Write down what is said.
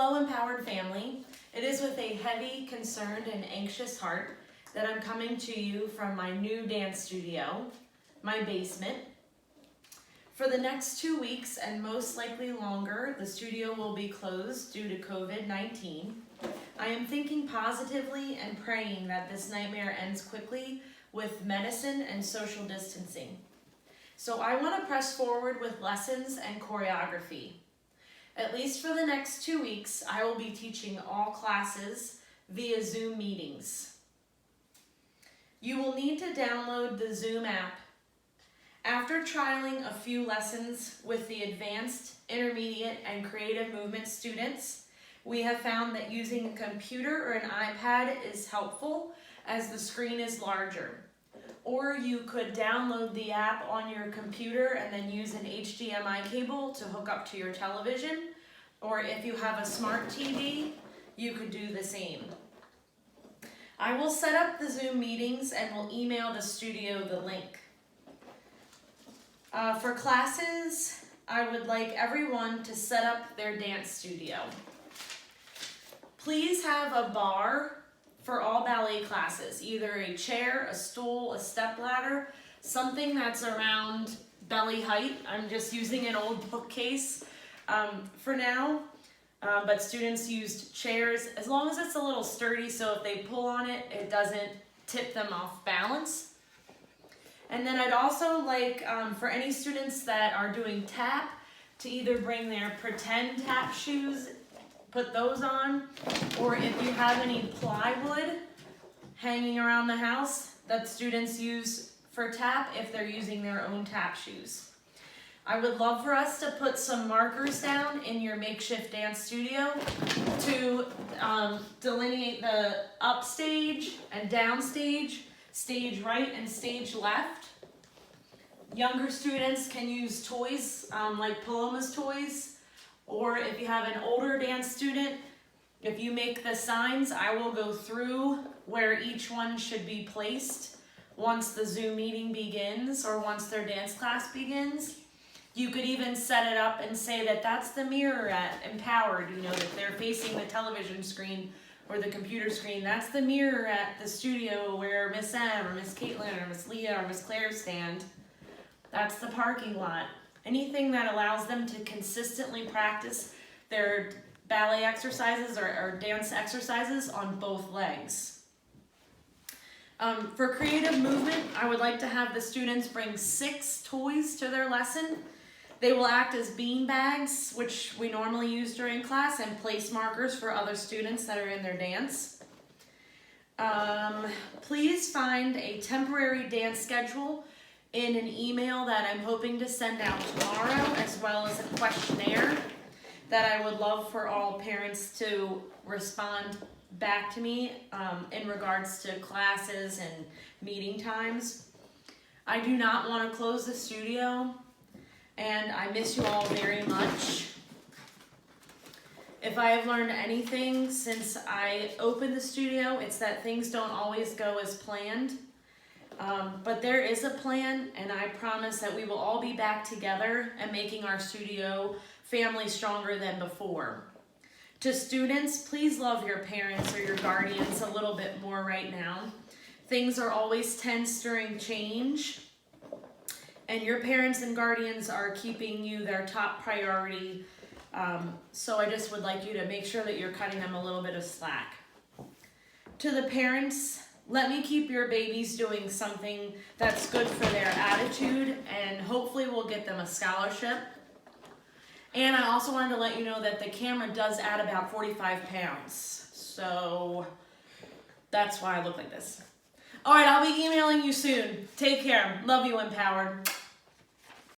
Hello, Empowered family. It is with a heavy, concerned, and anxious heart that I'm coming to you from my new dance studio, my basement. For the next 2 weeks, and most likely longer, the studio will be closed due to COVID-19. I am thinking positively and praying that this nightmare ends quickly with medicine and social distancing. So I want to press forward with lessons and choreography. At least for the next 2 weeks, I will be teaching all classes via Zoom meetings. You will need to download the Zoom app. After trialing a few lessons with the advanced, intermediate, and creative movement students, we have found that using a computer or an iPad is helpful as the screen is larger. Or you could download the app on your computer and then use an HDMI cable to hook up to your television. Or if you have a smart TV, you could do the same. I will set up the Zoom meetings and will email the studio the link. For classes, I would like everyone to set up their dance studio. Please have a bar for all ballet classes, either a chair, a stool, a stepladder, something that's around belly height. I'm just using an old bookcase for now, but students used chairs, as long as it's a little sturdy, so if they pull on it, it doesn't tip them off balance. And then I'd also like for any students that are doing tap to either bring their pretend tap shoes, put those on, or if you have any plywood hanging around the house that students use for tap if they're using their own tap shoes. I would love for us to put some markers down in your makeshift dance studio to delineate the upstage and downstage, stage right and stage left. Younger students can use toys like Paloma's toys. Or if you have an older dance student, if you make the signs, I will go through where each one should be placed once the Zoom meeting begins or once their dance class begins. You could even set it up and say that that's the mirror at Empowered, you know, that they're facing the television screen or the computer screen. That's the mirror at the studio where Miss M or Miss Caitlin or Miss Leah or Miss Claire stand. That's the parking lot. Anything that allows them to consistently practice their ballet exercises or dance exercises on both legs. For creative movement, I would like to have the students bring 6 toys to their lesson. They will act as bean bags, which we normally use during class, and place markers for other students that are in their dance. Please find a temporary dance schedule in an email that I'm hoping to send out tomorrow, as well as a questionnaire that I would love for all parents to respond back to me in regards to classes and meeting times. I do not want to close the studio, and I miss you all very much. If I have learned anything since I opened the studio, it's that things don't always go as planned. But there is a plan, and I promise that we will all be back together and making our studio family stronger than before. To students, please love your parents or your guardians a little bit more right now. Things are always tense during change, and your parents and guardians are keeping you their top priority. So I just would like you to make sure that you're cutting them a little bit of slack. To the parents, let me keep your babies doing something that's good for their attitude, and hopefully we'll get them a scholarship. And I also wanted to let you know that the camera does add about 45 pounds. So that's why I look like this. All right, I'll be emailing you soon. Take care. Love you, Empowered.